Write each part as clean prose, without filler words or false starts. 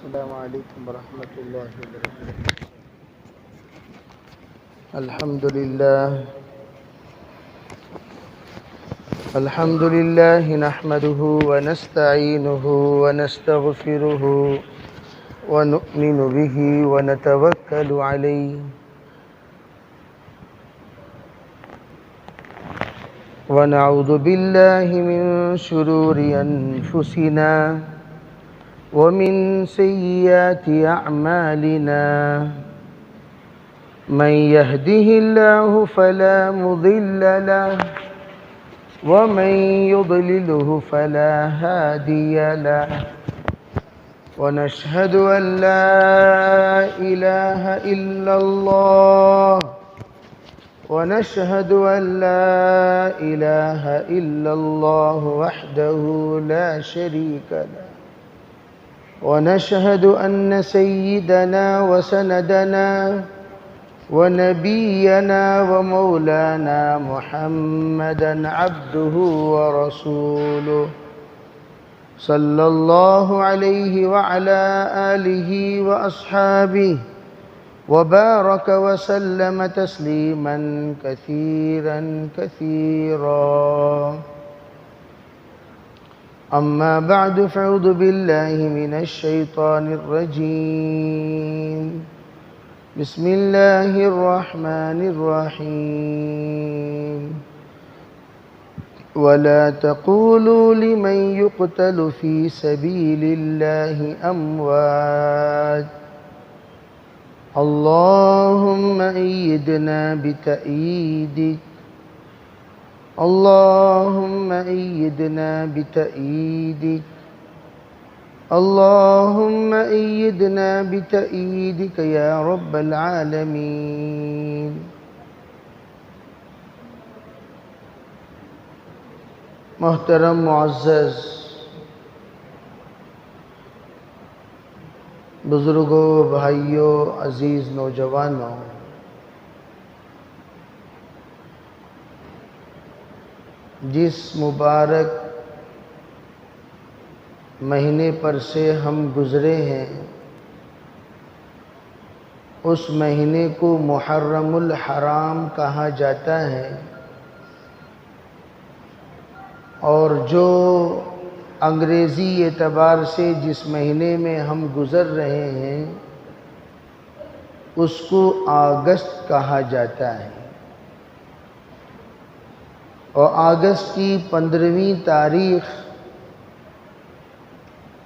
السلام علیکم ورحمۃ اللہ وبرکاتہ۔ الحمد للہ نحمده ونستعینه ونستغفره ونؤمن به ونتوکل علیہ ونعوذ باللہ من شرور انفسنا ومن سیئات اعمالنا من يهده الله فلا مضل له ومن يضلله فلا هادي له ونشهد أن لا إله إلا الله ونشهد أن لا إله إلا الله وحده لا شريك له ونشهد أن سيدنا وسندنا ونبينا ومولانا محمدا عبده ورسوله صلى الله عليه وعلى آله وأصحابه وبارك وسلم تسليما كثيرا كثيرا أما بعد فأعوذ بالله من الشيطان الرجيم بسم الله الرحمن الرحيم ولا تقولوا لمن يقتل في سبيل الله أموات اللهم أيدنا بتأييدك اللهم أيدنا بتأييدك اللهم أيدنا بتأييدك يا رب العالمين۔ محترم معزز بزرگوں، بھائیوں، عزیز نوجوانوں، جس مبارک مہینے پر سے ہم گزرے ہیں اس مہینے کو محرم الحرام کہا جاتا ہے، اور جو انگریزی اعتبار سے جس مہینے میں ہم گزر رہے ہیں اس کو اگست کہا جاتا ہے، اور اگست کی 15ویں تاریخ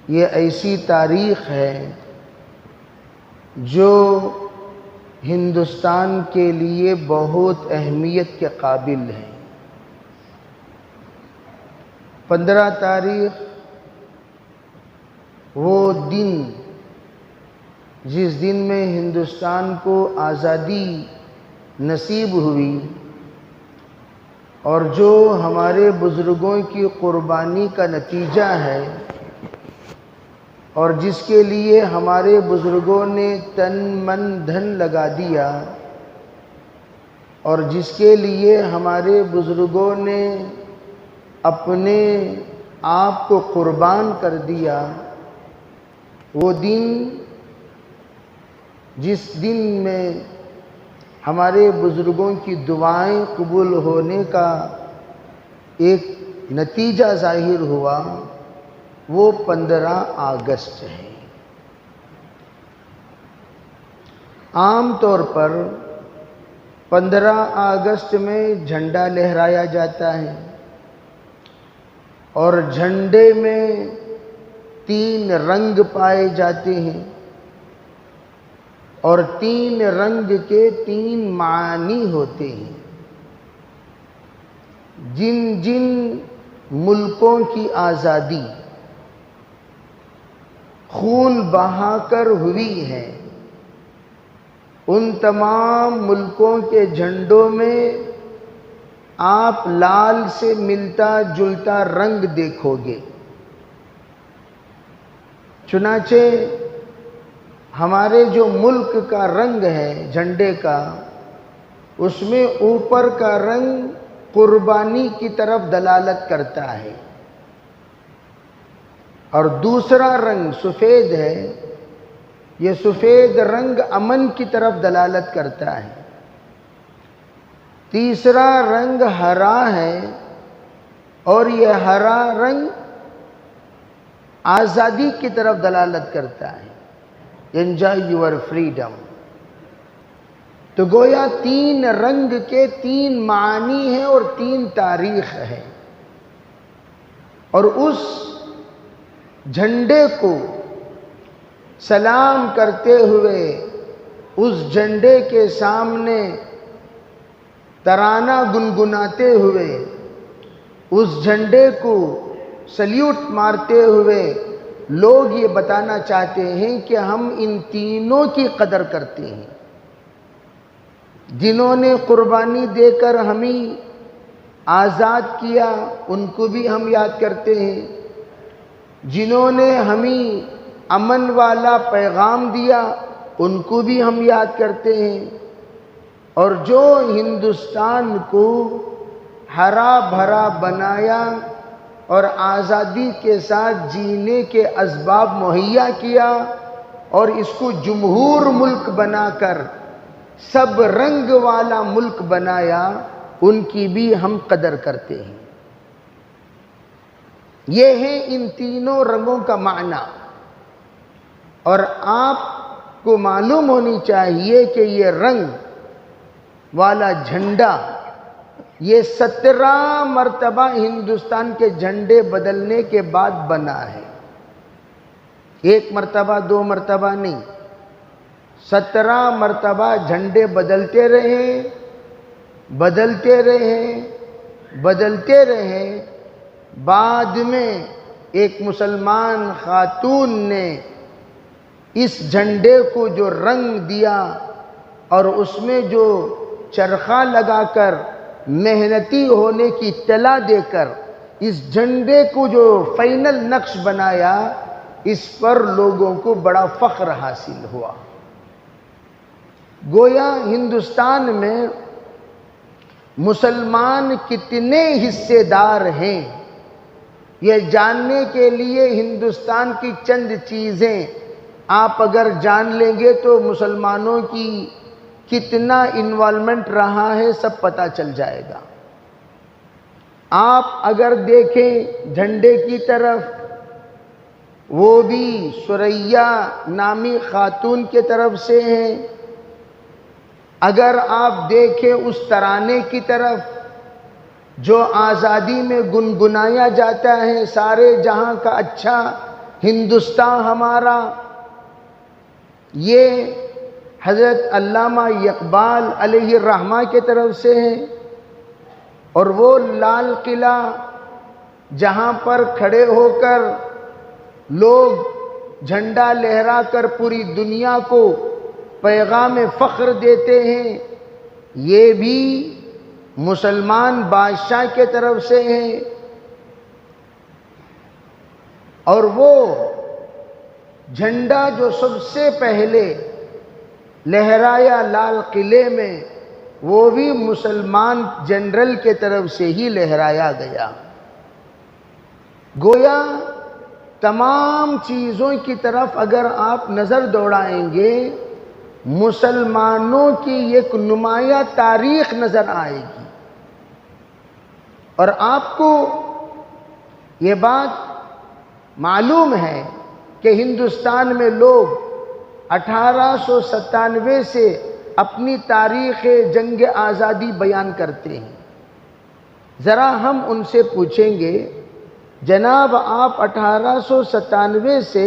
یہ ایسی تاریخ ہے جو ہندوستان کے لیے بہت اہمیت کے قابل ہے۔ 15 تاریخ وہ دن جس دن میں ہندوستان کو آزادی نصیب ہوئی، اور جو ہمارے بزرگوں کی قربانی کا نتیجہ ہے، اور جس کے لیے ہمارے بزرگوں نے تن من دھن لگا دیا، اور جس کے لیے ہمارے بزرگوں نے اپنے آپ کو قربان کر دیا، وہ دن جس دن میں ہمارے بزرگوں کی دعائیں قبول ہونے کا ایک نتیجہ ظاہر ہوا، وہ 15 اگست ہے۔ عام طور پر 15 اگست میں جھنڈا لہرایا جاتا ہے، اور جھنڈے میں 3 رنگ پائے جاتے ہیں، اور 3 رنگ کے 3 معانی ہوتے ہیں۔ جن جن ملکوں کی آزادی خون بہا کر ہوئی ہے، ان تمام ملکوں کے جھنڈوں میں آپ لال سے ملتا جلتا رنگ دیکھو گے۔ چنانچہ ہمارے جو ملک کا رنگ ہے جھنڈے کا، اس میں اوپر کا رنگ قربانی کی طرف دلالت کرتا ہے، اور دوسرا رنگ سفید ہے یہ سفید رنگ امن کی طرف دلالت کرتا ہے۔ تیسرا رنگ ہرا ہے، اور یہ ہرا رنگ آزادی کی طرف دلالت کرتا ہے۔ Enjoy your freedom. تو گویا تین رنگ کے تین معانی ہیں اور تین تاریخ ہے، اور اس جھنڈے کو سلام کرتے ہوئے، اس جھنڈے کے سامنے ترانہ گنگناتے ہوئے، اس جھنڈے کو سلیوٹ مارتے ہوئے لوگ یہ بتانا چاہتے ہیں کہ ہم ان تینوں کی قدر کرتے ہیں، جنہوں نے قربانی دے کر ہمیں آزاد کیا ان کو بھی ہم یاد کرتے ہیں، جنہوں نے ہمیں امن والا پیغام دیا ان کو بھی ہم یاد کرتے ہیں، اور جو ہندوستان کو ہرا بھرا بنایا اور آزادی کے ساتھ جینے کے اسباب مہیا کیا اور اس کو جمہور ملک بنا کر سب رنگ والا ملک بنایا، ان کی بھی ہم قدر کرتے ہیں۔ یہ ہے ان تینوں رنگوں کا معنی، اور آپ کو معلوم ہونی چاہیے کہ یہ رنگ والا جھنڈا یہ 17 مرتبہ ہندوستان کے جھنڈے بدلنے کے بعد بنا ہے، ایک مرتبہ دو مرتبہ نہیں، 17 مرتبہ جھنڈے بدلتے رہے، بدلتے رہے، بدلتے رہے۔ بعد میں ایک مسلمان خاتون نے اس جھنڈے کو جو رنگ دیا اور اس میں جو چرخہ لگا کر محنتی ہونے کی اطلاع دے کر اس جھنڈے کو جو فائنل نقش بنایا، اس پر لوگوں کو بڑا فخر حاصل ہوا۔ گویا ہندوستان میں مسلمان کتنے حصے دار ہیں، یہ جاننے کے لیے ہندوستان کی چند چیزیں آپ اگر جان لیں گے تو مسلمانوں کی کتنا انوالومنٹ رہا ہے سب پتہ چل جائے گا۔ آپ اگر دیکھیں جھنڈے کی طرف، وہ بھی سریا نامی خاتون کے طرف سے ہیں۔ اگر آپ دیکھیں اس ترانے کی طرف جو آزادی میں گنگنایا جاتا ہے، سارے جہاں کا اچھا ہندوستان ہمارا، یہ حضرت علامہ اقبال علیہ الرحمہ کے طرف سے ہے۔ اور وہ لال قلعہ جہاں پر کھڑے ہو کر لوگ جھنڈا لہرا کر پوری دنیا کو پیغام فخر دیتے ہیں، یہ بھی مسلمان بادشاہ کے طرف سے ہیں۔ اور وہ جھنڈا جو سب سے پہلے لہرایا لال قلعے میں، وہ بھی مسلمان جنرل کے طرف سے ہی لہرایا گیا۔ گویا تمام چیزوں کی طرف اگر آپ نظر دوڑائیں گے، مسلمانوں کی ایک نمایاں تاریخ نظر آئے گی۔ اور آپ کو یہ بات معلوم ہے کہ ہندوستان میں لوگ 1897 سے اپنی تاریخ جنگ آزادی بیان کرتے ہیں۔ ذرا ہم ان سے پوچھیں گے، جناب آپ 1897 سے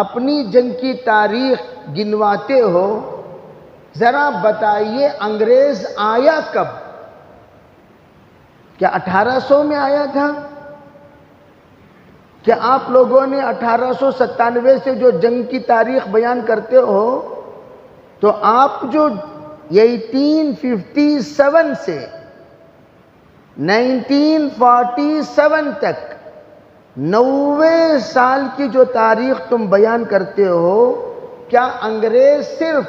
اپنی جنگ کی تاریخ گنواتے ہو، ذرا بتائیے انگریز آیا کب؟ کیا 1800 میں آیا تھا؟ کہ آپ لوگوں نے 1897 سے جو جنگ کی تاریخ بیان کرتے ہو، تو آپ جو 1857 سے 1947 تک 90 سال کی جو تاریخ تم بیان کرتے ہو، کیا انگریز صرف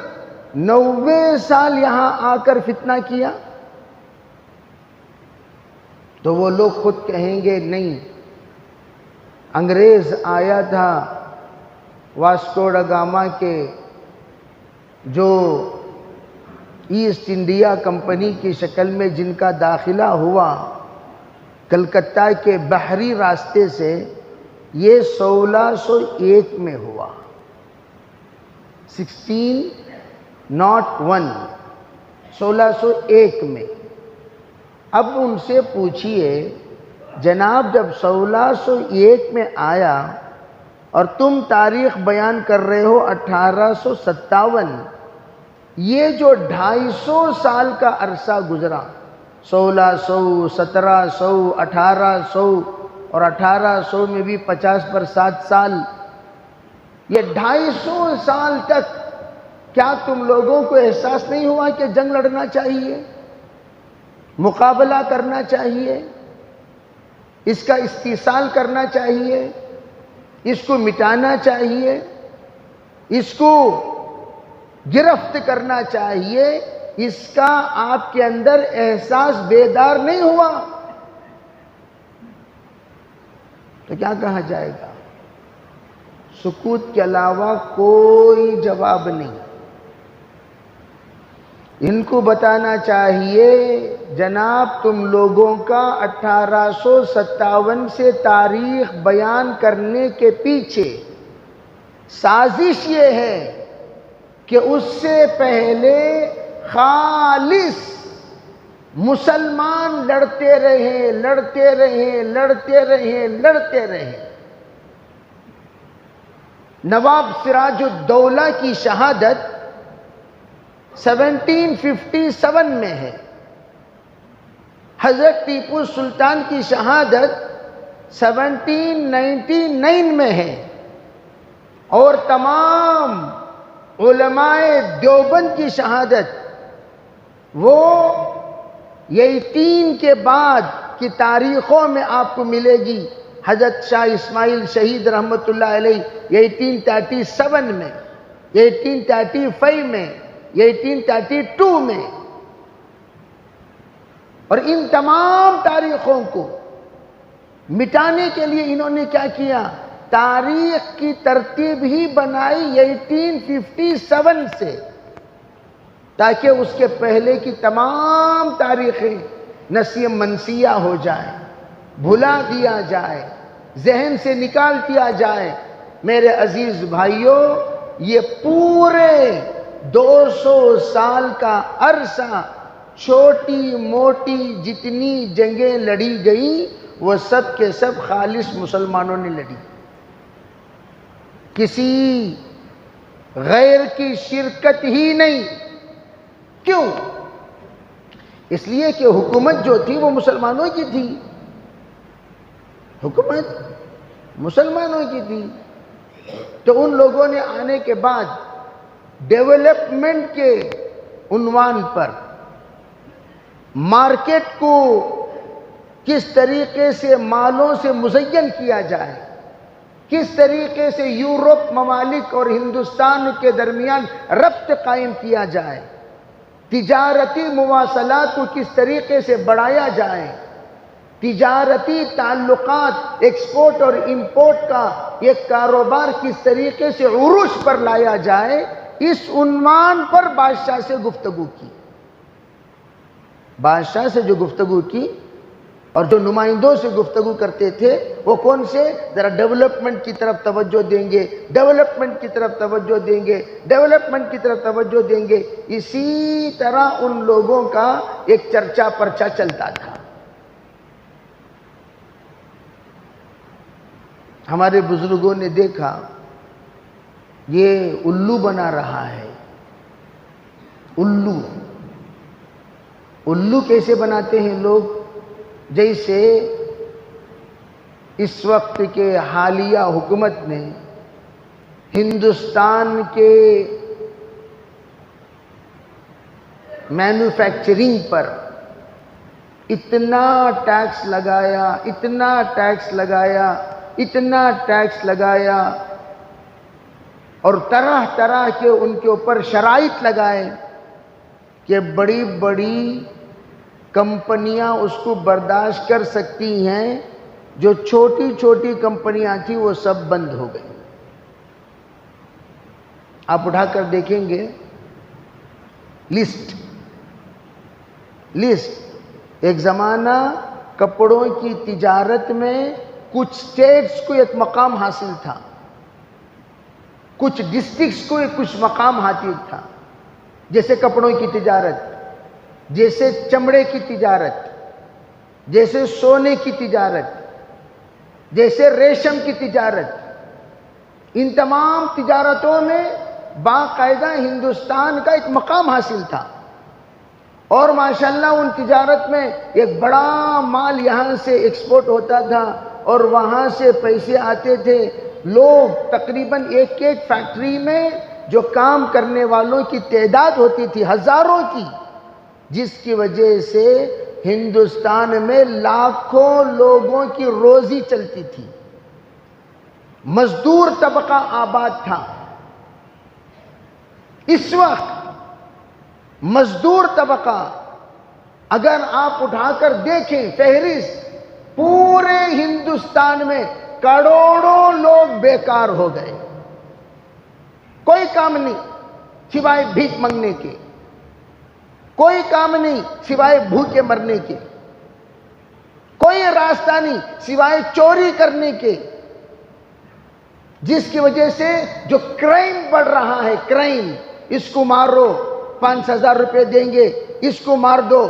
90 سال یہاں آ کر فتنہ کیا؟ تو وہ لوگ خود کہیں گے نہیں، انگریز آیا تھا واسکو ڈا گاما کے جو ایسٹ انڈیا کمپنی کی شکل میں جن کا داخلہ ہوا کلکتہ کے بحری راستے سے، یہ 1601 میں ہوا، 1601، 1601 میں۔ اب ان سے پوچھئے جناب جب 1601 میں آیا اور تم تاریخ بیان کر رہے ہو 1857، یہ جو 250 سال کا عرصہ گزرا، 1600، 1700، 1800 اور 1800 میں بھی 50 پر 7 سال، یہ 250 سال تک کیا تم لوگوں کو احساس نہیں ہوا کہ جنگ لڑنا چاہیے، مقابلہ کرنا چاہیے، اس کا استحصال کرنا چاہیے، اس کو مٹانا چاہیے، اس کو گرفت کرنا چاہیے؟ اس کا آپ کے اندر احساس بیدار نہیں ہوا تو کیا کہا جائے گا؟ سکوت کے علاوہ کوئی جواب نہیں۔ ان کو بتانا چاہیے جناب تم لوگوں کا 1857 سے تاریخ بیان کرنے کے پیچھے سازش یہ ہے کہ اس سے پہلے خالص مسلمان لڑتے رہے، لڑتے رہے، لڑتے رہے، لڑتے رہے۔ نواب سراج الدولہ کی شہادت 1757 میں ہے، حضرت ٹیپو سلطان کی شہادت 1799 میں ہے، اور تمام علماء دیوبند کی شہادت وہ 18 کے بعد کی تاریخوں میں آپ کو ملے گی۔ حضرت شاہ اسماعیل شہید رحمت اللہ علیہ 1837 میں، 1835 میں، 1832 میں۔ اور ان تمام تاریخوں کو مٹانے کے لیے انہوں نے کیا کیا؟ تاریخ کی ترتیب ہی بنائی 1857 سے، تاکہ اس کے پہلے کی تمام تاریخیں نسیہ منسیہ ہو جائیں، بھلا دیا جائے، ذہن سے نکال دیا جائے۔ میرے عزیز بھائیوں، یہ پورے 200 سال کا عرصہ چھوٹی موٹی جتنی جنگیں لڑی گئیں وہ سب کے سب خالص مسلمانوں نے لڑی، کسی غیر کی شرکت ہی نہیں۔ کیوں؟ اس لیے کہ حکومت جو تھی وہ مسلمانوں کی تھی، حکومت مسلمانوں کی تھی۔ تو ان لوگوں نے آنے کے بعد ڈیولپمنٹ کے عنوان پر مارکیٹ کو کس طریقے سے مالوں سے مزین کیا جائے، کس طریقے سے یورپ ممالک اور ہندوستان کے درمیان ربط قائم کیا جائے، تجارتی مواصلات کو کس طریقے سے بڑھایا جائے، تجارتی تعلقات ایکسپورٹ اور امپورٹ کا ایک کاروبار کس طریقے سے عروج پر لایا جائے، اس عنوان پر بادشاہ سے گفتگو کی۔ بادشاہ سے جو گفتگو کی اور جو نمائندوں سے گفتگو کرتے تھے وہ کون سے؟ ذرا ڈیولپمنٹ کی طرف توجہ دیں گے، ڈیولپمنٹ کی طرف توجہ دیں گے، ڈیولپمنٹ کی طرف توجہ دیں گے۔ اسی طرح ان لوگوں کا ایک چرچا پرچا چلتا تھا۔ ہمارے بزرگوں نے دیکھا یہ الو بنا رہا ہے، الو۔ الو کیسے بناتے ہیں لوگ؟ جیسے اس وقت کے حالیہ حکومت نے ہندوستان کے مینوفیکچرنگ پر اتنا ٹیکس لگایا، اتنا ٹیکس لگایا، اتنا ٹیکس لگایا، اور طرح طرح کے ان کے اوپر شرائط لگائے کہ بڑی بڑی کمپنیاں اس کو برداشت کر سکتی ہیں، جو چھوٹی چھوٹی کمپنیاں تھیں وہ سب بند ہو گئی۔ آپ اٹھا کر دیکھیں گے لسٹ، ایک زمانہ کپڑوں کی تجارت میں کچھ سٹیٹس کو ایک مقام حاصل تھا، کچھ ڈسٹرکٹس کو کچھ مقام حاصل تھا، جیسے کپڑوں کی تجارت، جیسے چمڑے کی تجارت، جیسے سونے کی تجارت، جیسے ریشم کی تجارت. ان تمام تجارتوں میں باقاعدہ ہندوستان کا ایک مقام حاصل تھا، اور ماشاءاللہ ان تجارت میں ایک بڑا مال یہاں سے ایکسپورٹ ہوتا تھا اور وہاں سے پیسے آتے تھے. لوگ تقریباً ایک فیکٹری میں جو کام کرنے والوں کی تعداد ہوتی تھی ہزاروں کی، جس کی وجہ سے ہندوستان میں لاکھوں لوگوں کی روزی چلتی تھی. مزدور طبقہ آباد تھا. اس وقت مزدور طبقہ، اگر آپ اٹھا کر دیکھیں فہرست، پورے ہندوستان میں کروڑوں لوگ بیکار ہو گئے. کوئی کام نہیں سوائے بھیک مانگنے کے، کوئی کام نہیں سوائے بھوکے مرنے کے، کوئی راستہ نہیں سوائے چوری کرنے کے، جس کی وجہ سے جو کرائم بڑھ رہا ہے، کرائم، اس کو مارو 5,000 روپے دیں گے، اس کو مار دو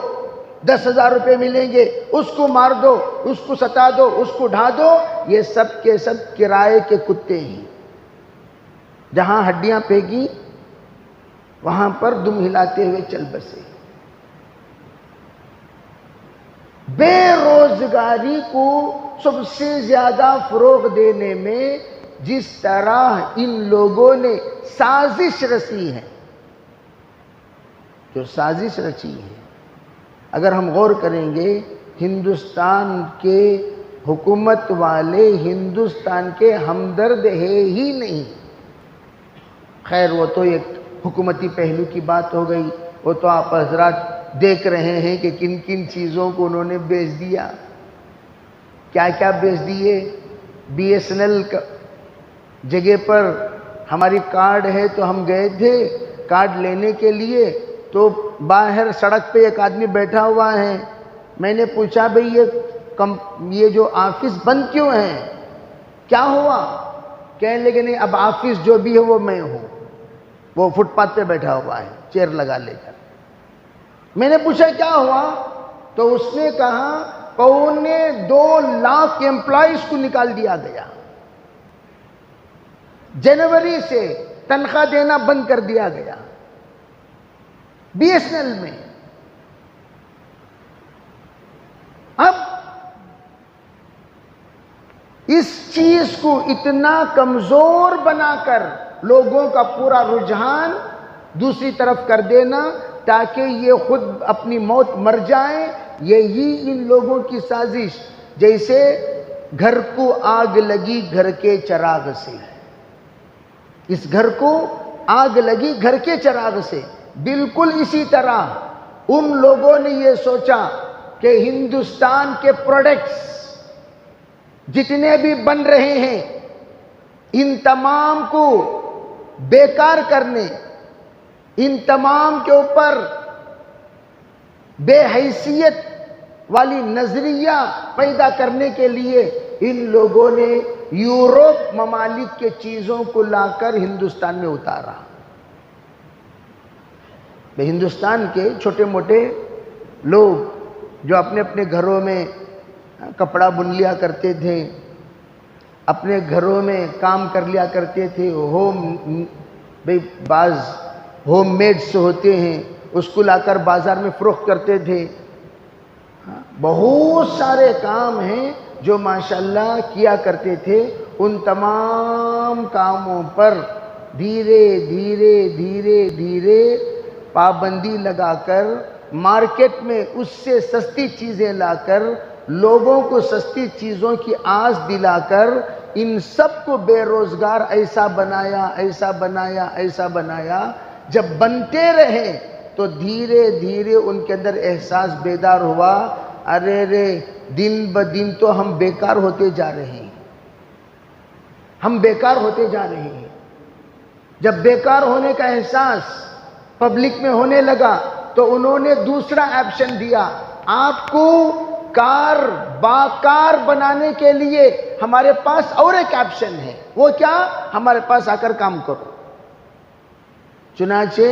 10,000 روپے ملیں گے، اس کو مار دو، اس کو ستا دو، اس کو ڈھا دو. یہ سب کے سب کرائے کے کتے ہیں. جہاں ہڈیاں پھینکی وہاں پر دم ہلاتے ہوئے چل بسے. بے روزگاری کو سب سے زیادہ فروغ دینے میں جس طرح ان لوگوں نے سازش رچی ہے، جو سازش رچی ہے، اگر ہم غور کریں گے، ہندوستان کے حکومت والے ہندوستان کے ہمدرد ہے ہی نہیں. خیر وہ تو ایک حکومتی پہلو کی بات ہو گئی، وہ تو آپ حضرات دیکھ رہے ہیں کہ کن کن چیزوں کو انہوں نے بیچ دیا، کیا کیا بیچ دیے. BSNL جگہ پر ہماری کارڈ ہے تو ہم گئے تھے کارڈ لینے کے لیے، تو باہر سڑک پہ ایک آدمی بیٹھا ہوا ہے. میں نے پوچھا بھئی یہ جو آفس بند کیوں ہے، کیا ہوا؟ کہنے لگے نہیں اب آفس جو بھی ہے وہ میں ہوں. وہ فٹ پاتھ پہ بیٹھا ہوا ہے چیئر لگا لے کر. میں نے پوچھا کیا ہوا؟ تو اس نے کہا 2.25 لاکھ امپلائیز کو نکال دیا گیا، جنوری سے تنخواہ دینا بند کر دیا گیا BSNL میں. اب اس چیز کو اتنا کمزور بنا کر لوگوں کا پورا رجحان دوسری طرف کر دینا تاکہ یہ خود اپنی موت مر جائیں، یہی ان لوگوں کی سازش. جیسے گھر کو آگ لگی گھر کے چراغ سے، اس گھر کو آگ لگی گھر کے چراغ سے، بالکل اسی طرح ان لوگوں نے یہ سوچا کہ ہندوستان کے پروڈکٹس جتنے بھی بن رہے ہیں ان تمام کو بیکار کرنے، ان تمام کے اوپر بے حیثیت والی نظریہ پیدا کرنے کے لیے ان لوگوں نے یورپ ممالک کے چیزوں کو لا کر ہندوستان میں اتارا. ہندوستان کے چھوٹے موٹے لوگ جو اپنے اپنے گھروں میں کپڑا بن لیا کرتے تھے، اپنے گھروں میں کام کر لیا کرتے تھے، بعض ہوم میڈس ہوتے ہیں اس کو لا کر بازار میں فروخت کرتے تھے. بہت سارے کام ہیں جو ماشاءاللہ کیا کرتے تھے. ان تمام کاموں پر دھیرے دھیرے دھیرے دھیرے پابندی لگا کر مارکیٹ میں اس سے سستی چیزیں لا کر لوگوں کو سستی چیزوں کی آس دلا کر ان سب کو بے روزگار ایسا بنایا ایسا بنایا ایسا بنایا. جب بنتے رہے تو دھیرے دھیرے ان کے اندر احساس بیدار ہوا، ارے رے دن بدن تو ہم بیکار ہوتے جا رہے ہیں، ہم بیکار ہوتے جا رہے ہیں. جب بیکار ہونے کا احساس پبلک میں ہونے لگا تو انہوں نے دوسرا ایپشن دیا، آپ کو باکار بنانے کے لیے ہمارے پاس اور ایک ایپشن ہے، وہ کیا؟ ہمارے پاس آ کر کام کرو۔ چنانچہ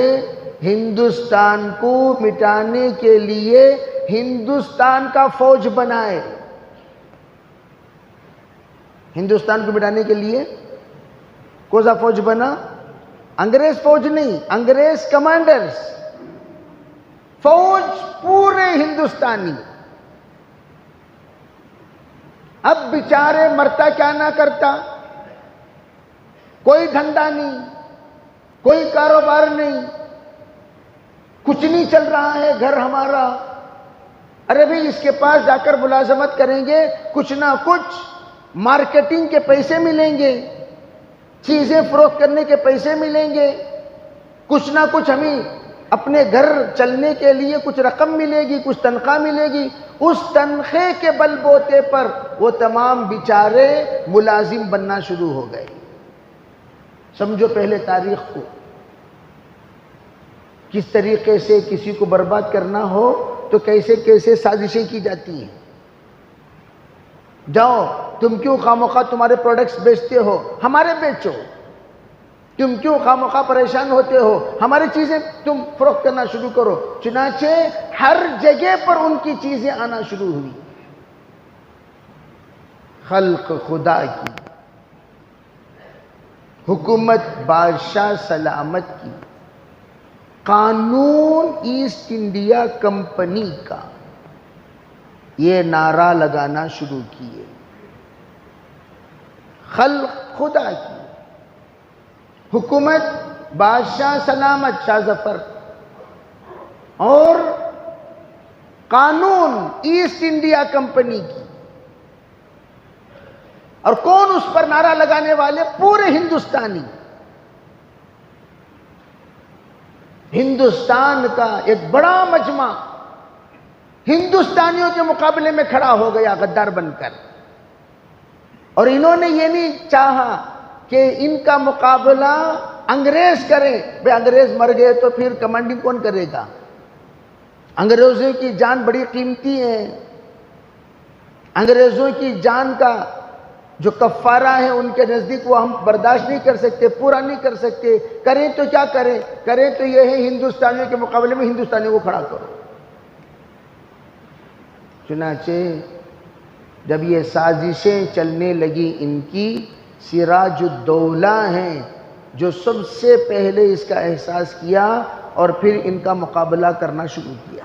ہندوستان کو مٹانے کے لیے ہندوستان کا فوج بنائے۔ ہندوستان کو مٹانے کے لیے کون سا فوج بنا؟ انگریز فوج نہیں، انگریز کمانڈرز، فوج پورے ہندوستانی۔ اب بیچارے مرتا کیا نہ کرتا، کوئی دھندا نہیں، کوئی کاروبار نہیں، کچھ نہیں چل رہا ہے گھر ہمارا۔ ارے بھئی اس کے پاس جا کر ملازمت کریں گے، کچھ نہ کچھ مارکیٹنگ کے پیسے ملیں گے، چیزیں فروخت کرنے کے پیسے ملیں گے، کچھ نہ کچھ ہمیں اپنے گھر چلنے کے لیے کچھ رقم ملے گی، کچھ تنخواہ ملے گی۔ اس تنخواہ کے بل بوتے پر وہ تمام بیچارے ملازم بننا شروع ہو گئے۔ سمجھو پہلے تاریخ کو، کس طریقے سے کسی کو برباد کرنا ہو تو کیسے کیسے سازشیں کی جاتی ہیں۔ جاؤ، تم کیوں خواہ تمہارے پروڈکٹس بیچتے ہو، ہمارے بیچو۔ تم کیوں خواہ پریشان ہوتے ہو، ہماری چیزیں تم فروخت کرنا شروع کرو۔ چنانچہ ہر جگہ پر ان کی چیزیں آنا شروع ہوئی۔ خلق خدا کی، حکومت بادشاہ سلامت کی، قانون ایسٹ انڈیا کمپنی کا، یہ نعرہ لگانا شروع کیے۔ خلق خدا کی، حکومت بادشاہ سلامت شاہ ظفر، اور قانون ایسٹ انڈیا کمپنی کی۔ اور کون اس پر نعرہ لگانے والے؟ پورے ہندوستانی۔ ہندوستان کا ایک بڑا مجمع ہندوستانیوں کے مقابلے میں کھڑا ہو گیا غدار بن کر، اور انہوں نے یہ نہیں چاہا کہ ان کا مقابلہ انگریز کریں۔ بھئی انگریز مر گئے تو پھر کمانڈنگ کون کرے گا؟ انگریزوں کی جان بڑی قیمتی ہے، انگریزوں کی جان کا جو کفارہ ہے ان کے نزدیک وہ ہم برداشت نہیں کر سکتے، پورا نہیں کر سکتے۔ کریں تو کیا کریں؟ کریں تو یہ ہے ہندوستانیوں کے مقابلے میں ہندوستانیوں کو کھڑا کرو۔ چنانچہ جب یہ سازشیں چلنے لگی، ان کی سراج الدولہ ہیں جو سب سے پہلے اس کا احساس کیا اور پھر ان کا مقابلہ کرنا شروع کیا،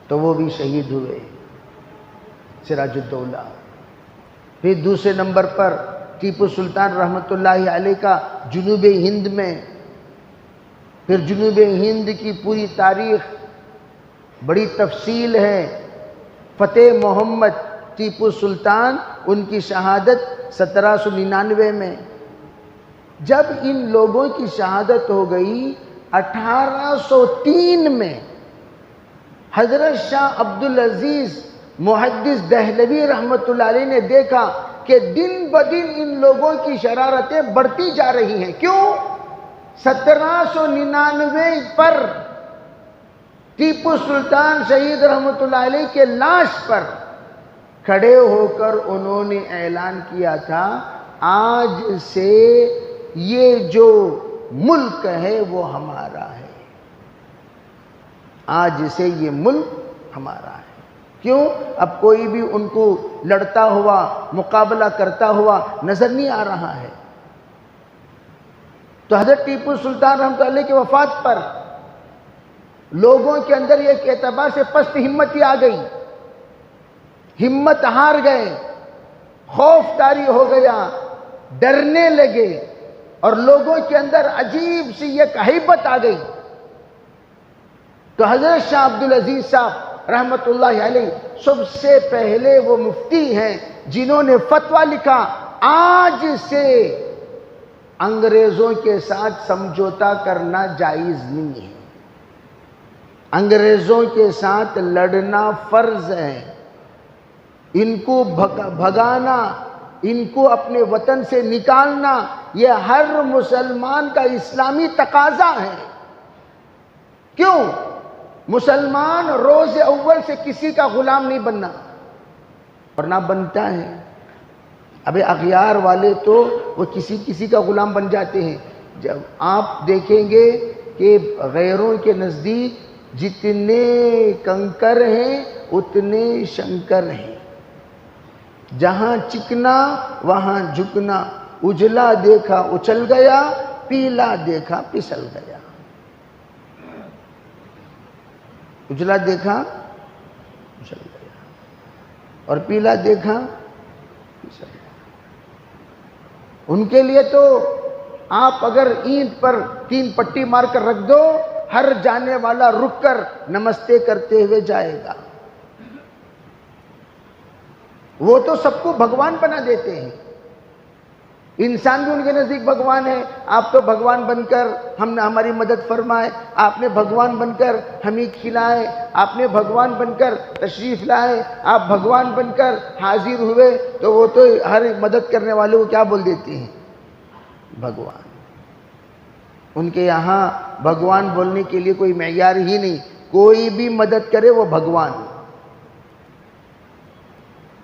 تو وہ بھی شہید ہوئے، سراج الدولہ۔ پھر دوسرے نمبر پر ٹیپو سلطان رحمت اللہ علیہ کا جنوب ہند میں، پھر جنوب ہند کی پوری تاریخ بڑی تفصیل ہے۔ فتح محمد ٹیپو سلطان، ان کی شہادت 1799 میں۔ جب ان لوگوں کی شہادت ہو گئی 1803 میں، حضرت شاہ عبدالعزیز محدث دہلوی رحمت اللہ علیہ نے دیکھا کہ دن بدن ان لوگوں کی شرارتیں بڑھتی جا رہی ہیں۔ کیوں؟ 1799 پر ٹیپو سلطان شہید رحمت اللہ علیہ کے لاش پر کھڑے ہو کر انہوں نے اعلان کیا تھا، آج سے یہ جو ملک ہے وہ ہمارا ہے، آج سے یہ ملک ہمارا ہے۔ کیوں؟ اب کوئی بھی ان کو لڑتا ہوا، مقابلہ کرتا ہوا نظر نہیں آ رہا ہے۔ تو حضرت ٹیپو سلطان رحمۃ اللہ علیہ کی وفات پر لوگوں کے اندر ایک اعتبار سے پست ہمتی آ گئی، ہمت ہار گئے، خوف طاری ہو گیا، ڈرنے لگے، اور لوگوں کے اندر عجیب سی ایک ہیبت آ گئی۔ تو حضرت شاہ عبدالعزیز صاحب رحمت اللہ علیہ سب سے پہلے وہ مفتی ہیں جنہوں نے فتویٰ لکھا، آج سے انگریزوں کے ساتھ سمجھوتا کرنا جائز نہیں ہے، انگریزوں کے ساتھ لڑنا فرض ہے، ان کو بھگانا ان کو اپنے وطن سے نکالنا یہ ہر مسلمان کا اسلامی تقاضا ہے۔ کیوں؟ مسلمان روز اول سے کسی کا غلام نہیں بننا، اور نہ بنتا ہے۔ ابھی اغیار والے تو وہ کسی کا غلام بن جاتے ہیں۔ جب آپ دیکھیں گے کہ غیروں کے نزدیک جتنے کنکر ہیں اتنے شنکر ہیں، جہاں چکنا وہاں جھکنا، اجلا دیکھا اچل گیا، پیلا دیکھا پسل گیا۔ اجلا دیکھا اچل گیا اور پیلا دیکھا پسل گیا۔ ان کے لیے تو آپ اگر اینٹ پر 3 پٹی مار کر رکھ دو، ہر جانے والا رک کر نمستے کرتے ہوئے جائے گا۔ وہ تو سب کو بھگوان بنا دیتے ہیں۔ انسان بھی ان کے نزدیک بھگوان ہے۔ آپ تو بھگوان بن کر ہماری مدد فرمائے، آپ نے بھگوان بن کر ہمیں کھلائے، آپ نے بھگوان بن کر تشریف لائے، آپ بھگوان بن کر حاضر ہوئے، تو وہ تو ہر مدد کرنے والے کو کیا بول دیتے ہیں؟ بھگوان۔ ان کے یہاں بھگوان بولنے کے لیے کوئی معیار ہی نہیں، کوئی بھی مدد کرے وہ بھگوان۔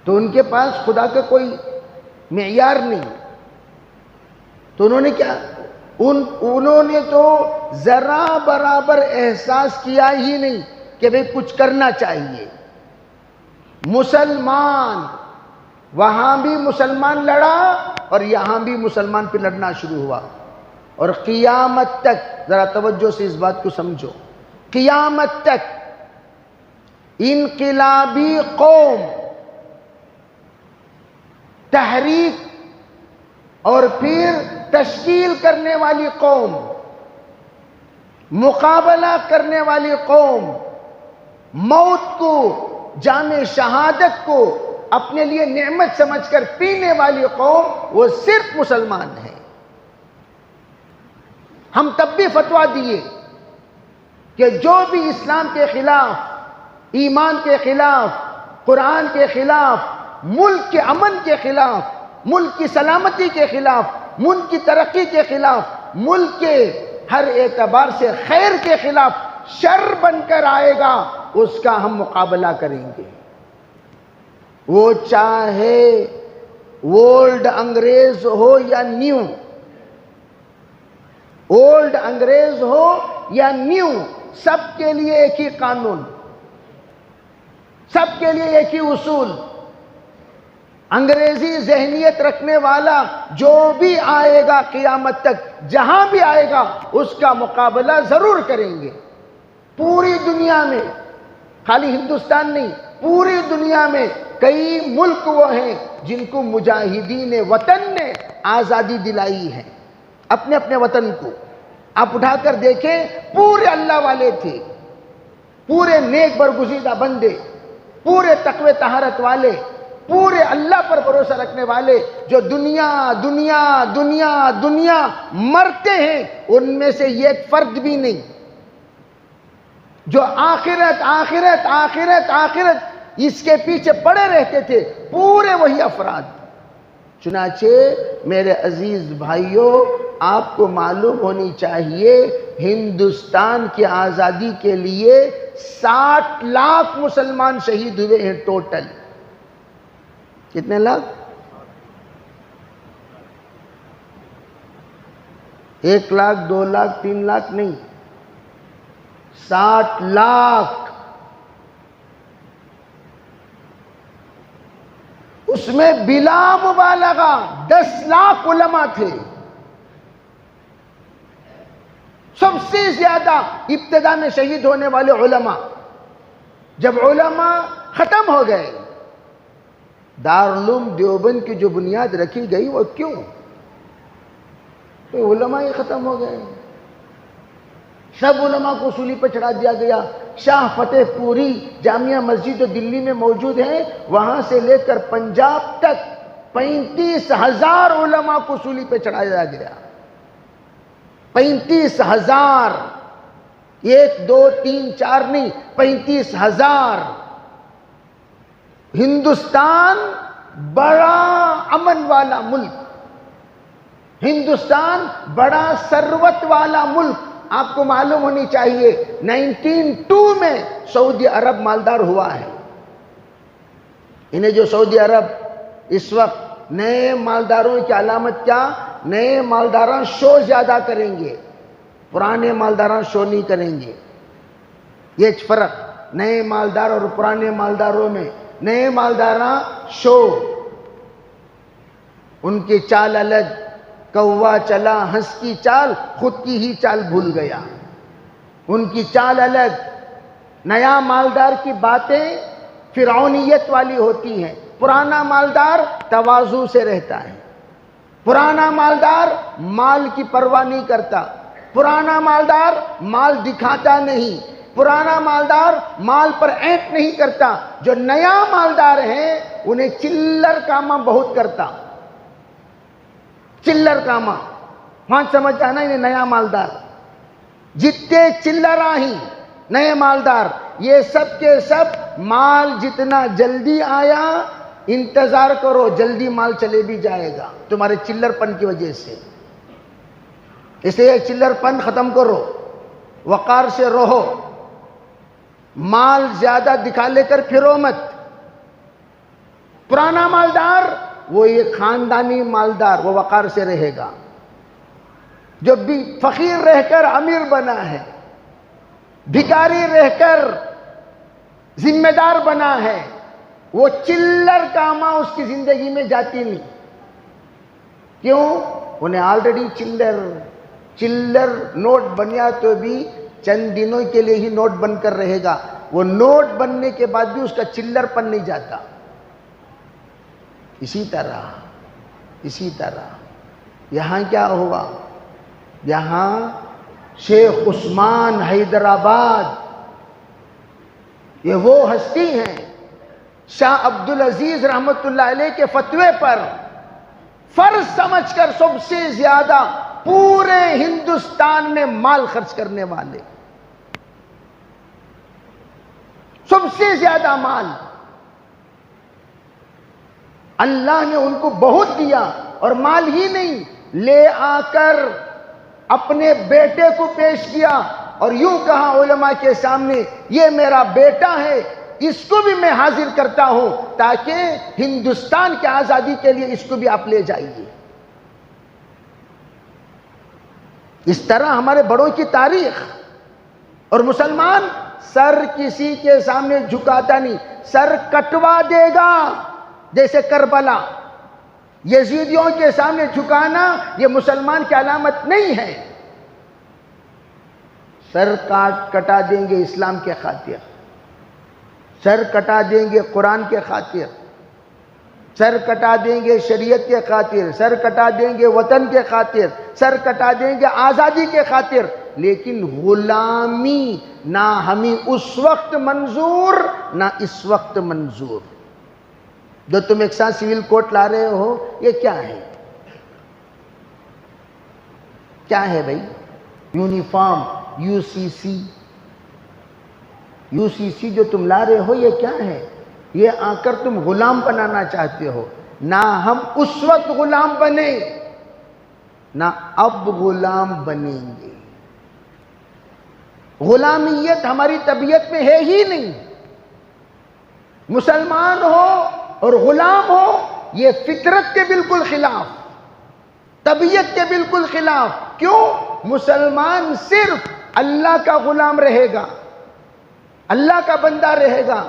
تو ان کے پاس خدا کا کوئی معیار نہیں۔ تو انہوں نے کیا؟ انہوں نے تو ذرا برابر احساس کیا ہی نہیں کہ بھئی کچھ کرنا چاہیے۔ مسلمان، وہاں بھی مسلمان لڑا اور یہاں بھی مسلمان پہ لڑنا شروع ہوا، اور قیامت تک، ذرا توجہ سے اس بات کو سمجھو، قیامت تک انقلابی قوم، تحریک اور پھر تشکیل کرنے والی قوم، مقابلہ کرنے والی قوم، موت کو، جام شہادت کو اپنے لیے نعمت سمجھ کر پینے والی قوم، وہ صرف مسلمان ہیں۔ ہم تب بھی فتویٰ دیے کہ جو بھی اسلام کے خلاف، ایمان کے خلاف، قرآن کے خلاف، ملک کے امن کے خلاف، ملک کی سلامتی کے خلاف، ملک کی ترقی کے خلاف، ملک کے ہر اعتبار سے خیر کے خلاف شر بن کر آئے گا، اس کا ہم مقابلہ کریں گے۔ وہ چاہے اولڈ انگریز ہو یا نیو، اولڈ انگریز ہو یا نیو، سب کے لیے ایک ہی قانون، سب کے لیے ایک ہی اصول۔ انگریزی ذہنیت رکھنے والا جو بھی آئے گا قیامت تک، جہاں بھی آئے گا، اس کا مقابلہ ضرور کریں گے۔ پوری دنیا میں، خالی ہندوستان نہیں، پوری دنیا میں کئی ملک وہ ہیں جن کو مجاہدین وطن نے آزادی دلائی ہے، اپنے اپنے وطن کو۔ آپ اٹھا کر دیکھیں، پورے اللہ والے تھے، پورے نیک برگزیدہ بندے، پورے تقوی طہارت والے، پورے اللہ پر بھروسہ رکھنے والے، جو دنیا دنیا دنیا دنیا مرتے ہیں، ان میں سے ایک فرد بھی نہیں، جو آخرت آخرت آخرت آخرت اس کے پیچھے پڑے رہتے تھے، پورے وہی افراد۔ چنانچہ میرے عزیز بھائیوں، آپ کو معلوم ہونی چاہیے، ہندوستان کی آزادی کے لیے 60 لاکھ مسلمان شہید ہوئے ہیں ٹوٹل۔ کتنے لاکھ؟ 1 لاکھ 2 لاکھ 3 لاکھ نہیں، 60 لاکھ۔ اس میں بلا مبالغہ 10 لاکھ علماء تھے۔ سب سے زیادہ ابتدا میں شہید ہونے والے علماء۔ جب علماء ختم ہو گئے، دارالعلوم دیوبند کی جو بنیاد رکھی گئی، وہ کیوں؟ تو علماء ہی ختم ہو گئے، سب علماء کو سولی پہ چڑھا دیا گیا۔ شاہ فتح پوری جامعہ مسجد جو دلی میں موجود ہے، وہاں سے لے کر پنجاب تک 35,000 علماء کو سولی پہ چڑھایا گیا۔ 35,000، 1 2 3 4 نہیں، 35,000۔ ہندوستان بڑا امن والا ملک، ہندوستان بڑا ثروت والا ملک. آپ کو معلوم ہونی چاہیے 1902 میں سعودی عرب مالدار ہوا ہے. انہیں جو سعودی عرب اس وقت نئے مالداروں کی علامت کیا؟ نئے مالداران شو زیادہ کریں گے، پرانے مالداران شو نہیں کریں گے. یہ فرق نئے مالدار اور پرانے مالداروں میں. نئے مالداران شو، ان کی چال الگ، کوا چلا ہنس کی چال خود کی ہی چال بھول گیا، ان کی چال الگ. نیا مالدار کی باتیں فرعونیت والی ہوتی ہیں، پرانا مالدار تواضع سے رہتا ہے. پرانا مالدار مال کی پرواہ نہیں کرتا، پرانا مالدار مال دکھاتا نہیں، پرانا مالدار مال پر اینٹ نہیں کرتا. جو نیا مالدار ہے انہیں چلر کامہ بہت کرتا، چلر کامہ. وہاں سمجھتا نا انہیں نیا مالدار. جتنے چلر ہی نئے مالدار، یہ سب کے سب مال جتنا جلدی آیا انتظار کرو، جلدی مال چلے بھی جائے گا تمہارے چلر پن کی وجہ سے. اس لیے چلر پن ختم کرو، وقار سے رہو، مال زیادہ دکھا لے کر پھرو مت. پرانا مالدار وہ یہ خاندانی مالدار، وہ وقار سے رہے گا. جو بھی فقیر رہ کر امیر بنا ہے، بھکاری رہ کر ذمہ دار بنا ہے، وہ چلر کامہ اس کی زندگی میں جاتی نہیں. کیوں؟ انہیں آلریڈی چلر نوٹ بنیا تو بھی چند دنوں کے لیے ہی نوٹ بن کر رہے گا، وہ نوٹ بننے کے بعد بھی اس کا چلر پن نہیں جاتا. اسی طرح یہاں کیا ہوا؟ یہاں شیخ عثمان حیدرآباد، یہ وہ ہستی ہیں شاہ عبدالعزیز رحمت اللہ علیہ کے فتوے پر فرض سمجھ کر سب سے زیادہ پورے ہندوستان میں مال خرچ کرنے والے، سب سے زیادہ مال. اللہ نے ان کو بہت دیا، اور مال ہی نہیں، لے آ کر اپنے بیٹے کو پیش کیا اور یوں کہا علماء کے سامنے، یہ میرا بیٹا ہے، اس کو بھی میں حاضر کرتا ہوں تاکہ ہندوستان کی آزادی کے لیے اس کو بھی آپ لے جائیے. اس طرح ہمارے بڑوں کی تاریخ. اور مسلمان سر کسی کے سامنے جھکاتا نہیں، سر کٹوا دے گا. جیسے کربلا، یزیدیوں کے سامنے جھکانا یہ مسلمان کی علامت نہیں ہے. سر کٹا دیں گے اسلام کے خاطر، سر کٹا دیں گے قرآن کے خاطر، سر کٹا دیں گے شریعت کے خاطر، سر کٹا دیں گے وطن کے خاطر، سر کٹا دیں گے آزادی کے خاطر. لیکن غلامی نہ ہمیں اس وقت منظور نہ اس وقت منظور. جو تم ایک ساتھ سول کوٹ لا رہے ہو، یہ کیا ہے؟ کیا ہے بھائی؟ یونیفارم، یو سی سی جو تم لا رہے ہو، یہ کیا ہے؟ یہ آ کر تم غلام بنانا چاہتے ہو. نہ ہم اس وقت غلام بنے نہ اب غلام بنیں گے. غلامیت ہماری طبیعت میں ہے ہی نہیں. مسلمان ہو اور غلام ہو، یہ فطرت کے بالکل خلاف، طبیعت کے بالکل خلاف. کیوں؟ مسلمان صرف اللہ کا غلام رہے گا، اللہ کا بندہ رہے گا،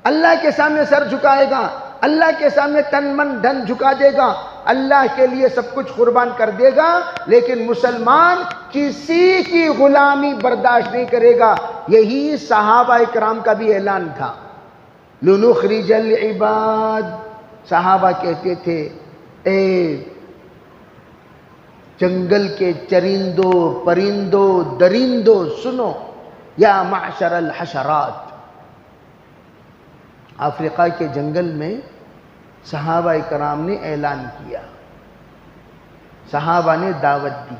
اللہ کے سامنے سر جھکائے گا، اللہ کے سامنے تن من دھن جھکا دے گا، اللہ کے لیے سب کچھ قربان کر دے گا. لیکن مسلمان کسی کی غلامی برداشت نہیں کرے گا. یہی صحابہ اکرام کا بھی اعلان تھا. لنخرج العباد، صحابہ کہتے تھے اے جنگل کے چرندوں پرندوں درندوں سنو، یا معشر الحشرات. افریقہ کے جنگل میں صحابہ کرام نے اعلان کیا، صحابہ نے دعوت دی،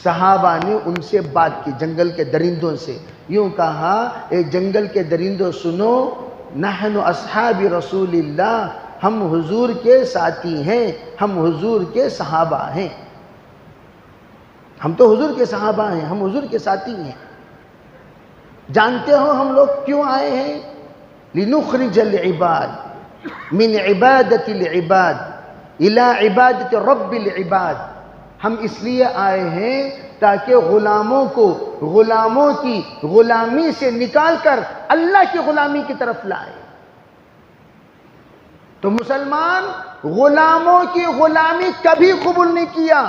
صحابہ نے ان سے بات کی، جنگل کے درندوں سے. یوں کہا، اے جنگل کے درندوں سنو، نحن اصحاب رسول اللہ، ہم حضور کے ساتھی ہیں، ہم حضور کے صحابہ ہیں. ہم تو حضور کے صحابہ ہیں، ہم حضور کے ساتھی ہیں. جانتے ہو ہم لوگ کیوں آئے ہیں؟ لنخرج العباد من عبادت العباد الى عبادت رب العباد. ہم اس لیے آئے ہیں تاکہ غلاموں کو غلاموں کی غلامی سے نکال کر اللہ کی غلامی کی طرف لائے. تو مسلمان غلاموں کی غلامی کبھی قبول نہیں کیا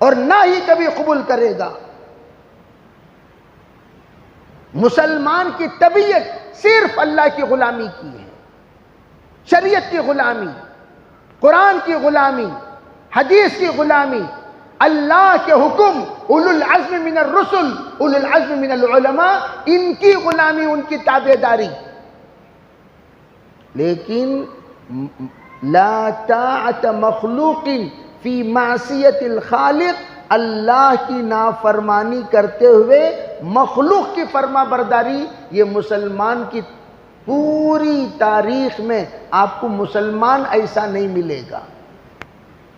اور نہ ہی کبھی قبول کرے گا. مسلمان کی طبیعت صرف اللہ کی غلامی کی ہے، شریعت کی غلامی، قرآن کی غلامی، حدیث کی غلامی، اللہ کے حکم، اولو العزم من الرسل، اولو العزم من العلماء، ان کی غلامی، ان کی تابعداری. لیکن لا طاعت مخلوق فی معصیت الخالق، اللہ کی نافرمانی کرتے ہوئے مخلوق کی فرما برداری، یہ مسلمان کی پوری تاریخ میں آپ کو مسلمان ایسا نہیں ملے گا.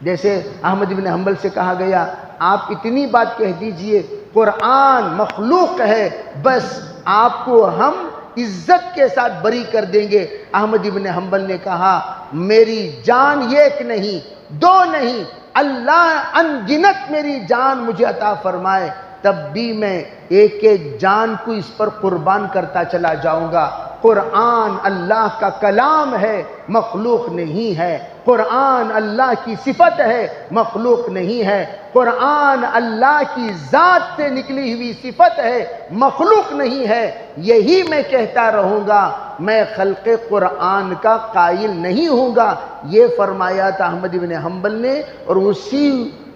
جیسے احمد بن حنبل سے کہا گیا آپ اتنی بات کہہ دیجئے قرآن مخلوق ہے، بس آپ کو ہم عزت کے ساتھ بری کر دیں گے. احمد بن حنبل نے کہا میری جان ایک نہیں، دو نہیں، اللہ ان گنت میری جان مجھے عطا فرمائے، تب بھی میں ایک ایک جان کو اس پر قربان کرتا چلا جاؤں گا. قرآن اللہ کا کلام ہے، مخلوق نہیں ہے. قرآن اللہ کی صفت ہے، مخلوق نہیں ہے. قرآن اللہ کی ذات سے نکلی ہوئی صفت ہے، مخلوق نہیں ہے. یہی میں کہتا رہوں گا، میں خلق قرآن کا قائل نہیں ہوں گا. یہ فرمایا تھا احمد بن حنبل نے، اور اسی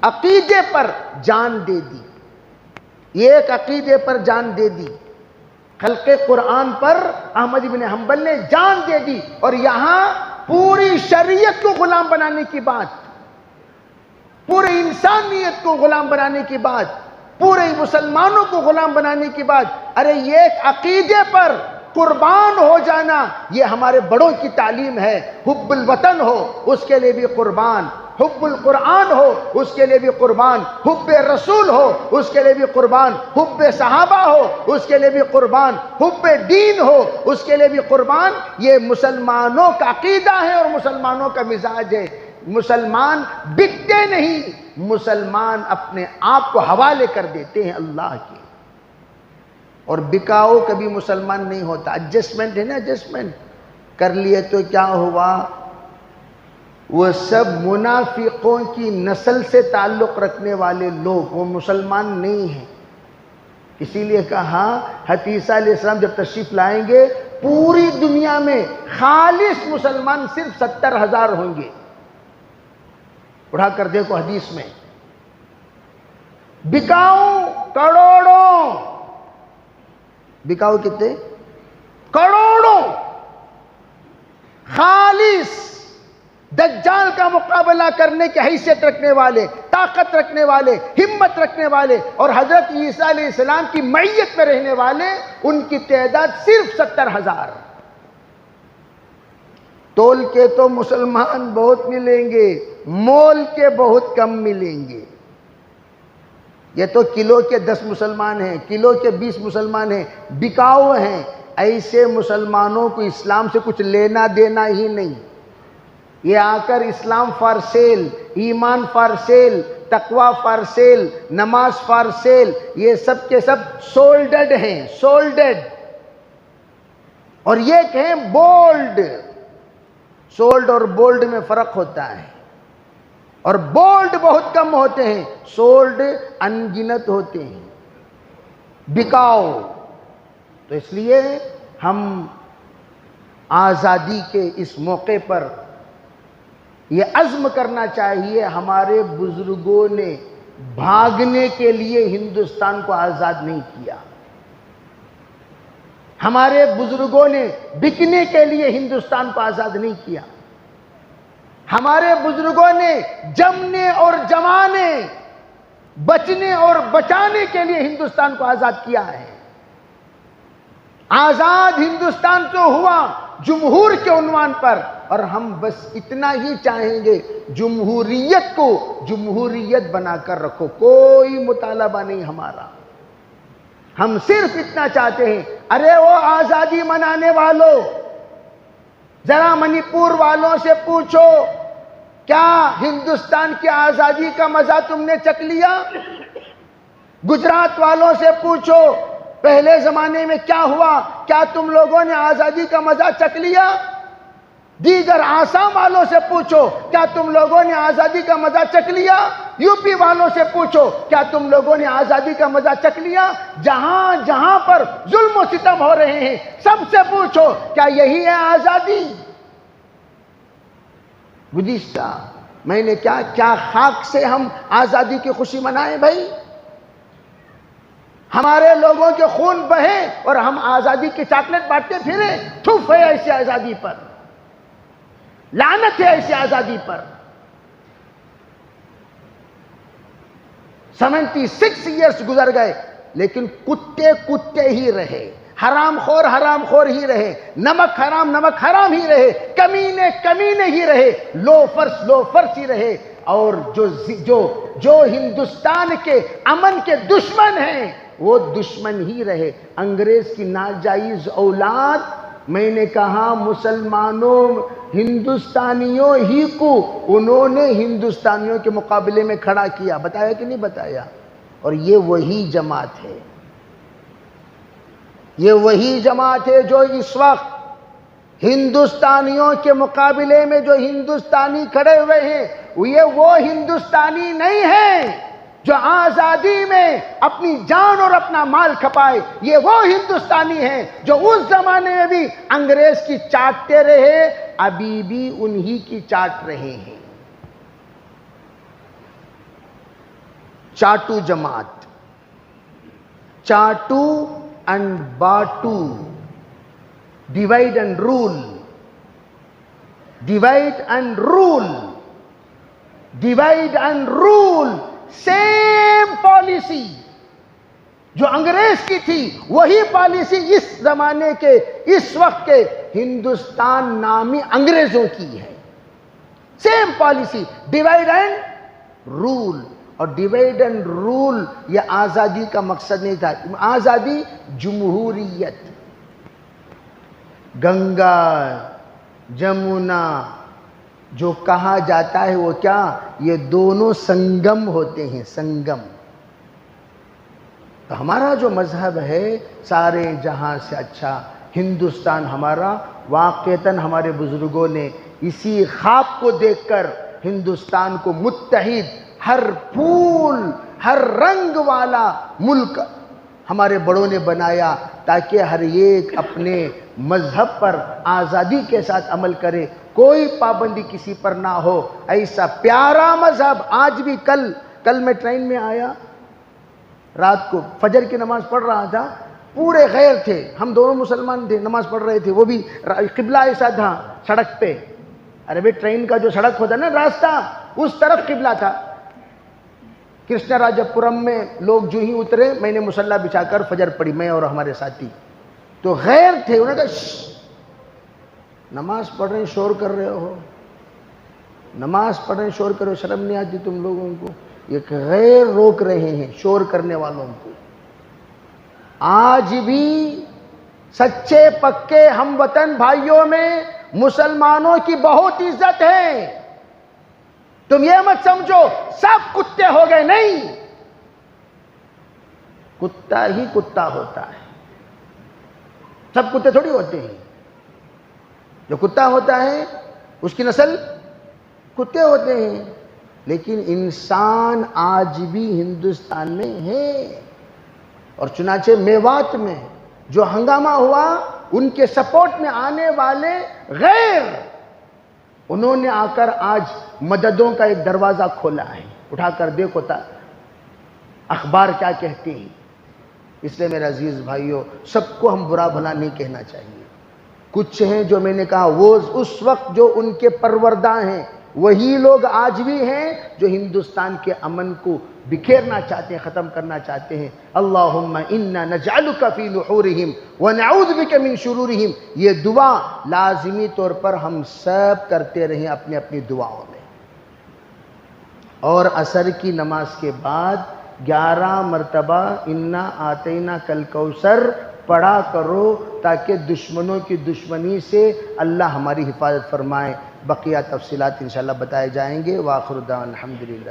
عقیدے پر جان دے دی. ایک عقیدے پر جان دے دی، خلق قرآن پر احمد بن حنبل نے جان دے دی. اور یہاں پوری شریعت کو غلام بنانے کی بات، پورے انسانیت کو غلام بنانے کی بات، پورے مسلمانوں کو غلام بنانے کی بات. ارے ایک عقیدے پر قربان ہو جانا یہ ہمارے بڑوں کی تعلیم ہے. حب الوطن ہو اس کے لیے بھی قربان، حب القرآن ہو اس کے لیے بھی قربان، حب رسول ہو اس کے لیے بھی قربان، حب صحابہ ہو اس کے لیے بھی قربان، حب دین ہو اس کے لیے بھی قربان. یہ مسلمانوں کا عقیدہ ہے اور مسلمانوں کا مزاج ہے. مسلمان بکتے نہیں، مسلمان اپنے آپ کو حوالے کر دیتے ہیں اللہ کے. اور بکاؤ کبھی مسلمان نہیں ہوتا. ایڈجسٹمنٹ ہے نا، ایڈجسٹمنٹ کر لیے تو کیا ہوا. وہ سب منافقوں کی نسل سے تعلق رکھنے والے لوگ، وہ مسلمان نہیں ہیں. اسی لیے کہا حتیثہ علیہ السلام جب تشریف لائیں گے پوری دنیا میں خالص مسلمان صرف 70,000 ہوں گے. اٹھا کر دیکھو حدیث میں. بکاؤ کروڑوں، بکاؤ کتنے؟ کروڑوں. خالص دجال کا مقابلہ کرنے کی حیثیت رکھنے والے، طاقت رکھنے والے، ہمت رکھنے والے، اور حضرت عیسیٰ علیہ السلام کی معیت میں رہنے والے، ان کی تعداد صرف 70,000. تول کے تو مسلمان بہت ملیں گے، مول کے بہت کم ملیں گے. یہ تو کلو کے 10 مسلمان ہیں، کلو کے 20 مسلمان ہیں، بکاؤ ہیں. ایسے مسلمانوں کو اسلام سے کچھ لینا دینا ہی نہیں. یہ آ کر اسلام فار سیل، ایمان فار سیل، تقوی فار سیل، نماز فار سیل، یہ سب کے سب سولڈڈ ہیں، سولڈڈ. اور یہ کہیں بولڈ. سولڈ اور بولڈ میں فرق ہوتا ہے. اور بولڈ بہت کم ہوتے ہیں، سولڈ انگنت ہوتے ہیں. بکاؤ. تو اس لیے ہم آزادی کے اس موقع پر یہ عزم کرنا چاہیے، ہمارے بزرگوں نے بھاگنے کے لیے ہندوستان کو آزاد نہیں کیا. ہمارے بزرگوں نے بکنے کے لیے ہندوستان کو آزاد نہیں کیا. ہمارے بزرگوں نے جمنے اور جمانے، بچنے اور بچانے کے لیے ہندوستان کو آزاد کیا ہے. آزاد ہندوستان تو ہوا جمہور کے عنوان پر، اور ہم بس اتنا ہی چاہیں گے، جمہوریت کو جمہوریت بنا کر رکھو، کوئی مطالبہ نہیں ہمارا، ہم صرف اتنا چاہتے ہیں۔ ارے وہ آزادی منانے والوں، ذرا منی پور والوں سے پوچھو، کیا ہندوستان کی آزادی کا مزہ تم نے چکھ لیا؟ گجرات والوں سے پوچھو، پہلے زمانے میں کیا ہوا، کیا تم لوگوں نے آزادی کا مزہ چکھ لیا؟ دیگر آسام والوں سے پوچھو، کیا تم لوگوں نے آزادی کا مزہ چکھ لیا؟ یو پی والوں سے پوچھو، کیا تم لوگوں نے آزادی کا مزہ چکھ لیا؟ جہاں جہاں پر ظلم و ستم ہو رہے ہیں، سب سے پوچھو، کیا یہی ہے آزادی؟ گزشتہ میں نے کیا خاک سے ہم آزادی کی خوشی منائیں بھائی؟ ہمارے لوگوں کے خون بہے اور ہم آزادی کی چاکلیٹ بانٹتے پھریں؟ تھوف ہے ایسی آزادی پر، لعنت ہے ایسی آزادی پر۔ 76 ایئرس گزر گئے، لیکن کتے کتے ہی رہے، حرام خور ہی رہے، نمک حرام ہی رہے، کمینے ہی رہے، لوفرس ہی رہے، اور جو ہندوستان کے امن کے دشمن ہیں وہ دشمن ہی رہے، انگریز کی ناجائز اولاد۔ میں نے کہا مسلمانوں، ہندوستانیوں ہی کو انہوں نے ہندوستانیوں کے مقابلے میں کھڑا کیا، بتایا کہ نہیں بتایا؟ اور یہ وہی جماعت ہے، یہ وہی جماعت ہے جو اس وقت ہندوستانیوں کے مقابلے میں جو ہندوستانی کھڑے ہوئے ہیں، یہ وہ ہندوستانی نہیں ہیں جو آزادی میں اپنی جان اور اپنا مال کھپائے، یہ وہ ہندوستانی ہیں جو اس زمانے میں بھی انگریز کی چاٹتے رہے، ابھی بھی انہی کی چاٹ رہے ہیں۔ چاٹو جماعت، چاٹو اینڈ باٹو، divide and rule, divide and rule, divide and rule, same policy جو انگریز کی تھی، وہی پالیسی اس زمانے کے، اس وقت کے ہندوستان نامی انگریزوں کی ہے، same policy, divide and rule. اور ڈیوائڈ اینڈ رول یہ آزادی کا مقصد نہیں تھا، آزادی جمہوریت۔ گنگا جمنا جو کہا جاتا ہے وہ کیا؟ یہ دونوں سنگم ہوتے ہیں، سنگم۔ تو ہمارا جو مذہب ہے سارے جہاں سے اچھا ہندوستان ہمارا، واقعتاً ہمارے بزرگوں نے اسی خواب کو دیکھ کر ہندوستان کو متحد، ہر پھول ہر رنگ والا ملک ہمارے بڑوں نے بنایا، تاکہ ہر ایک اپنے مذہب پر آزادی کے ساتھ عمل کرے، کوئی پابندی کسی پر نہ ہو۔ ایسا پیارا مذہب آج بھی، کل میں ٹرین میں آیا، رات کو فجر کی نماز پڑھ رہا تھا، پورے غیر تھے، ہم دونوں مسلمان تھے، نماز پڑھ رہے تھے، وہ بھی قبلہ ایسا تھا سڑک پہ، ارے بھائی ٹرین کا جو سڑک ہوتا نا راستہ، اس طرف قبلہ تھا۔ کرشنا راجہ پورم میں لوگ جو ہی اترے، میں نے مصلی بچھا کر فجر پڑھی، میں اور ہمارے ساتھی، تو غیر تھے، انہوں نے کہا نماز پڑھ رہے شور کر رہے ہو، نماز پڑھ رہے شور کر رہے ہو، شرم نہیں آتی تم لوگوں کو؟ یہ غیر روک رہے ہیں شور کرنے والوں کو۔ آج بھی سچے پکے ہم وطن بھائیوں میں مسلمانوں کی بہت عزت ہے، تم یہ مت سمجھو سب کتے ہو گئے، نہیں، کتا ہی کتا ہوتا ہے، سب کتے تھوڑی ہوتے ہیں، جو کتا ہوتا ہے اس کی نسل کتے ہوتے ہیں، لیکن انسان آج بھی ہندوستان میں ہے۔ اور چنانچہ میوات میں جو ہنگامہ ہوا، ان کے سپورٹ میں آنے والے غیر، انہوں نے آ کر آج مددوں کا ایک دروازہ کھولا ہے، اٹھا کر دیکھو تا اخبار کیا کہتے ہیں۔ اس لیے میرے عزیز بھائیوں، سب کو ہم برا بھلا نہیں کہنا چاہیے، کچھ ہیں جو میں نے کہا وہ اس وقت جو ان کے پروردہ ہیں، وہی لوگ آج بھی ہیں جو ہندوستان کے امن کو بکھیرنا چاہتے ہیں، ختم کرنا چاہتے ہیں۔ اللہم انا نجعلک فی نحورہم ونعوذ بک من شرورہم، یہ دعا لازمی طور پر ہم سب کرتے رہیں اپنی اپنی دعاؤں میں۔ اور عصر کی نماز کے بعد 11 مرتبہ انا آتینا کل کوثر پڑھا کرو تاکہ دشمنوں کی دشمنی سے اللہ ہماری حفاظت فرمائے۔ بقیہ تفصیلات انشاءاللہ بتائے جائیں گے۔ وآخر دعوانا الحمدللہ۔